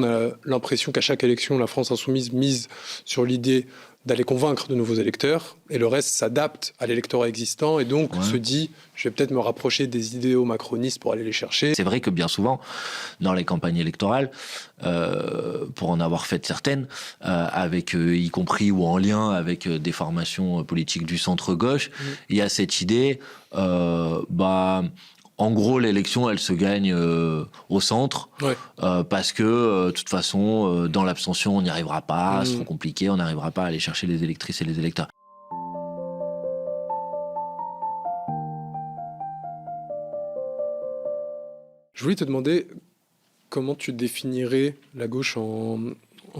on a l'impression qu'à chaque élection, la France insoumise mise sur l'idée d'aller convaincre de nouveaux électeurs, et le reste s'adapte à l'électorat existant, et donc se dit, je vais peut-être me rapprocher des idéaux macronistes pour aller les chercher. C'est vrai que bien souvent, dans les campagnes électorales, pour en avoir fait certaines, avec y compris ou en lien avec des formations politiques du centre-gauche, il y a cette idée, en gros, l'élection, elle se gagne au centre, parce que, de toute façon, dans l'abstention, on n'y arrivera pas, c'est trop compliqué, on n'arrivera pas à aller chercher les électrices et les électeurs. Je voulais te demander comment tu définirais la gauche en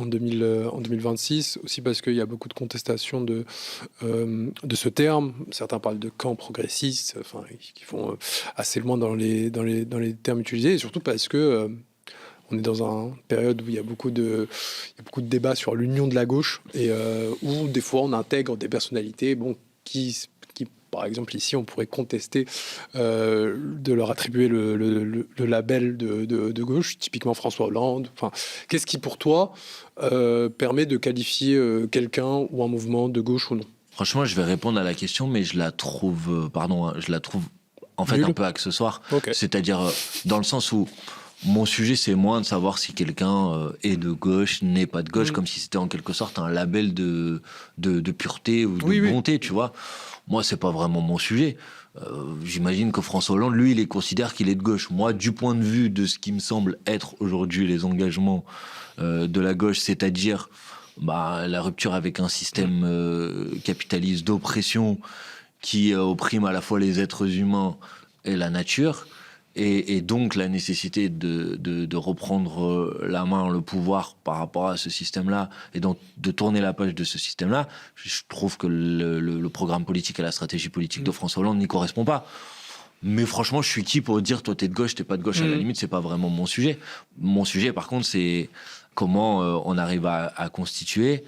2026, aussi parce qu'il y a beaucoup de contestations de ce terme. Certains parlent de camp progressiste, qui vont assez loin dans les termes utilisés, et surtout parce que on est dans une période où il y a beaucoup de débats sur l'union de la gauche, et où des fois on intègre des personnalités qui par exemple, ici, on pourrait contester de leur attribuer le label de gauche, typiquement François Hollande. Qu'est-ce qui, pour toi, permet de qualifier quelqu'un ou un mouvement de gauche ou non? Franchement, je vais répondre à la question, mais je la trouve, en fait, un peu accessoire. Okay. C'est-à-dire, dans le sens où mon sujet, c'est moins de savoir si quelqu'un est de gauche, n'est pas de gauche, comme si c'était en quelque sorte un label de pureté ou de bonté, tu vois. Moi, c'est pas vraiment mon sujet. J'imagine que François Hollande, lui, il considère qu'il est de gauche. Moi, du point de vue de ce qui me semble être aujourd'hui les engagements de la gauche, c'est-à-dire la rupture avec un système capitaliste d'oppression qui opprime à la fois les êtres humains et la nature, et donc la nécessité de reprendre la main, le pouvoir par rapport à ce système-là, et donc de tourner la page de ce système-là, je trouve que le programme politique et la stratégie politique de François Hollande n'y correspond pas. Mais franchement, je suis qui pour dire toi t'es de gauche, t'es pas de gauche? À la limite, c'est pas vraiment mon sujet. Mon sujet, par contre, c'est comment on arrive à constituer,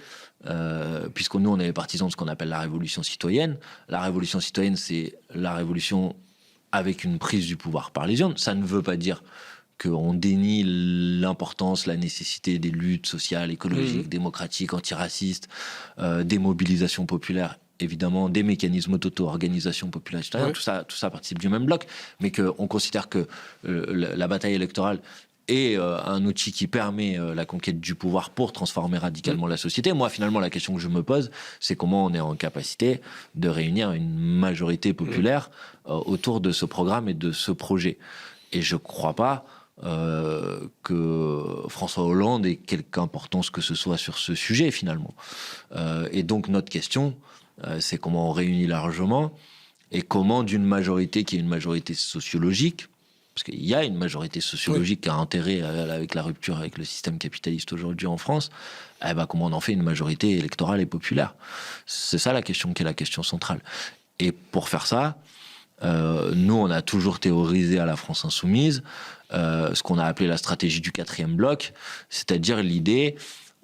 puisque nous, on est partisans de ce qu'on appelle la révolution citoyenne. La révolution citoyenne, c'est la révolution avec une prise du pouvoir par les urnes. Ça ne veut pas dire qu'on dénie l'importance, la nécessité des luttes sociales, écologiques, démocratiques, antiracistes, des mobilisations populaires, évidemment, des mécanismes d'auto-organisation populaire, etc. Tout ça participe du même bloc, mais qu'on considère que la bataille électorale est un outil qui permet la conquête du pouvoir pour transformer radicalement la société. Moi, finalement, la question que je me pose, c'est comment on est en capacité de réunir une majorité populaire autour de ce programme et de ce projet. Et je ne crois pas que François Hollande ait quelque importance que ce soit sur ce sujet, finalement. Et donc, notre question, c'est comment on réunit largement, et comment d'une majorité qui est une majorité sociologique, parce qu'il y a une majorité sociologique qui a intérêt avec la rupture avec le système capitaliste aujourd'hui en France, comment on en fait une majorité électorale et populaire? C'est ça la question qui est la question centrale. Et pour faire ça, nous, on a toujours théorisé à la France Insoumise ce qu'on a appelé la stratégie du 4e bloc, c'est-à-dire l'idée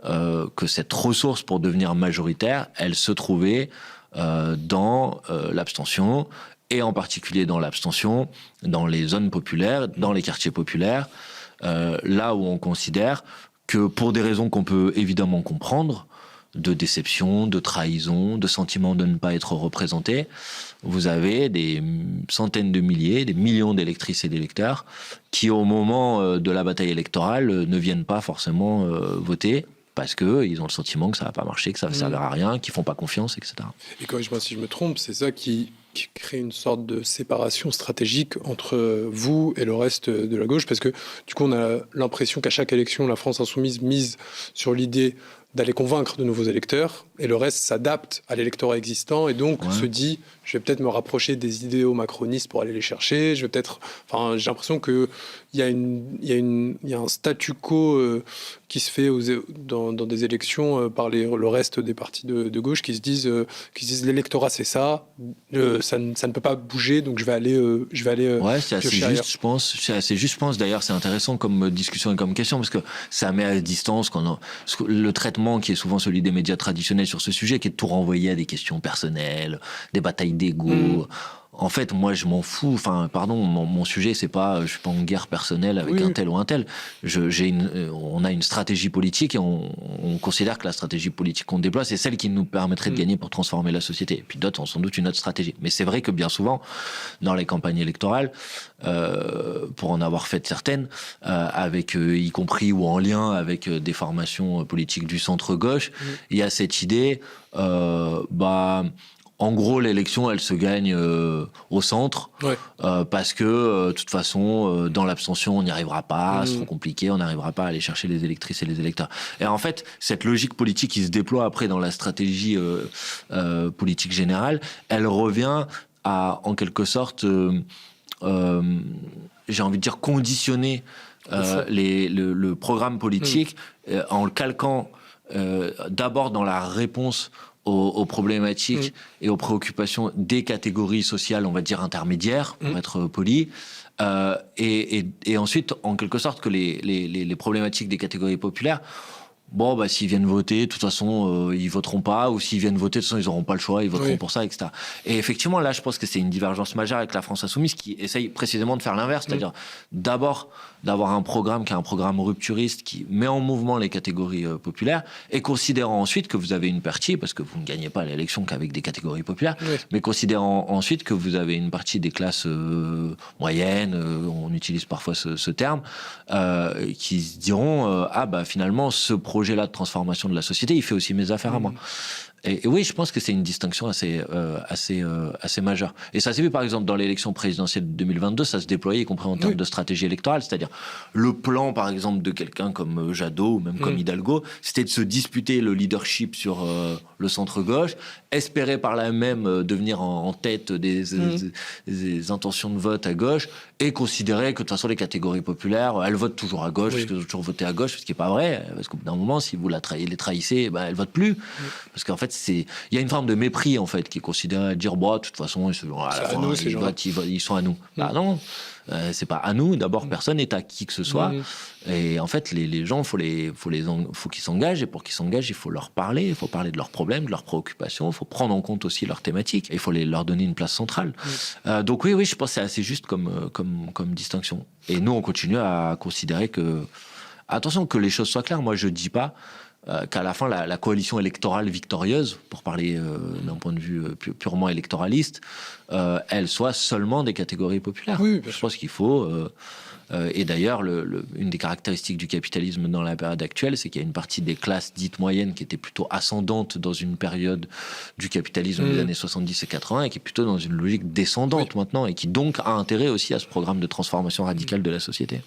que cette ressource pour devenir majoritaire, elle se trouvait dans l'abstention, et en particulier dans l'abstention, dans les zones populaires, dans les quartiers populaires, là où on considère que, pour des raisons qu'on peut évidemment comprendre, de déception, de trahison, de sentiment de ne pas être représenté, vous avez des centaines de milliers, des millions d'électrices et d'électeurs qui, au moment de la bataille électorale, ne viennent pas forcément voter, parce qu'ils ont le sentiment que ça va pas marcher, que ça va servir à rien, qu'ils font pas confiance, etc. Et corrige-moi si je me trompe, c'est ça qui crée une sorte de séparation stratégique entre vous et le reste de la gauche, parce que du coup on a l'impression qu'à chaque élection, la France Insoumise mise sur l'idée d'aller convaincre de nouveaux électeurs, et le reste s'adapte à l'électorat existant, et donc se dit, je vais peut-être me rapprocher des idéaux macronistes pour aller les chercher, j'ai l'impression qu'il y a un statu quo qui se fait dans des élections par le reste des partis de gauche qui se disent l'électorat c'est ça, ça ne peut pas bouger, donc je vais aller c'est assez juste, je pense. D'ailleurs, c'est intéressant comme discussion et comme question, parce que ça met à distance le traitement qui est souvent celui des médias traditionnels sur ce sujet, qui est de tout renvoyer à des questions personnelles, des batailles d'ego. En fait, moi, je m'en fous. Enfin, pardon, mon sujet, c'est pas, je suis pas en guerre personnelle avec un tel ou un tel. On a une stratégie politique et on considère que la stratégie politique qu'on déploie, c'est celle qui nous permettrait de gagner pour transformer la société. Et puis d'autres ont sans doute une autre stratégie. Mais c'est vrai que bien souvent, dans les campagnes électorales, pour en avoir fait certaines, avec y compris ou en lien avec des formations politiques du centre-gauche, il y a cette idée, en gros, l'élection, elle se gagne au centre, parce que, de toute façon, dans l'abstention, on n'y arrivera pas, c'est trop compliqué, on n'arrivera pas à aller chercher les électrices et les électeurs. Et en fait, cette logique politique qui se déploie après dans la stratégie politique générale, elle revient à, en quelque sorte, j'ai envie de dire, conditionner le programme politique en le calquant d'abord dans la réponse aux problématiques et aux préoccupations des catégories sociales, on va dire intermédiaires, pour être poli, et ensuite, en quelque sorte, que les problématiques des catégories populaires, s'ils viennent voter, de toute façon, ils voteront pas, ou s'ils viennent voter, de toute façon, ils n'auront pas le choix, ils voteront pour ça, etc. Et effectivement, là, je pense que c'est une divergence majeure avec la France Insoumise qui essaye précisément de faire l'inverse, c'est-à-dire d'abord d'avoir un programme qui est un programme rupturiste qui met en mouvement les catégories populaires, et considérant ensuite que vous avez une partie, parce que vous ne gagnez pas l'élection qu'avec des catégories populaires, mais considérant ensuite que vous avez une partie des classes moyennes, on utilise parfois ce terme, qui se diront finalement ce projet-là de transformation de la société, il fait aussi mes affaires à moi. Et oui, je pense que c'est une distinction assez majeure. Et ça s'est vu par exemple dans l'élection présidentielle de 2022, ça se déployait y compris en termes de stratégie électorale, c'est-à-dire le plan par exemple de quelqu'un comme Jadot ou même comme Hidalgo, c'était de se disputer le leadership sur le centre-gauche, espérer par là même devenir en tête des intentions de vote à gauche, et considérer que de toute façon les catégories populaires, elles votent toujours à gauche, parce qu'elles ont toujours voté à gauche, ce qui n'est pas vrai, parce qu'au bout d'un moment, si vous les trahissez, elles votent plus. Parce qu'en fait, il y a une forme de mépris en fait qui est considéré à dire de toute façon ils sont à nous. Non, c'est pas à nous. D'abord, personne n'est à qui que ce soit. Et en fait, les gens, faut qu'ils s'engagent. Et pour qu'ils s'engagent, il faut leur parler. Il faut parler de leurs problèmes, de leurs préoccupations. Il faut prendre en compte aussi leurs thématiques. Et il faut leur donner une place centrale. Donc oui, je pense que c'est assez juste comme distinction. Et nous, on continue à considérer que, attention, que les choses soient claires. Moi, je dis pas qu'à la fin, la coalition électorale victorieuse, pour parler d'un point de vue purement électoraliste, elle soit seulement des catégories populaires. Je pense qu'il faut... et d'ailleurs, une des caractéristiques du capitalisme dans la période actuelle, c'est qu'il y a une partie des classes dites moyennes qui étaient plutôt ascendantes dans une période du capitalisme des années 70 et 80, et qui est plutôt dans une logique descendante maintenant, et qui donc a intérêt aussi à ce programme de transformation radicale de la société.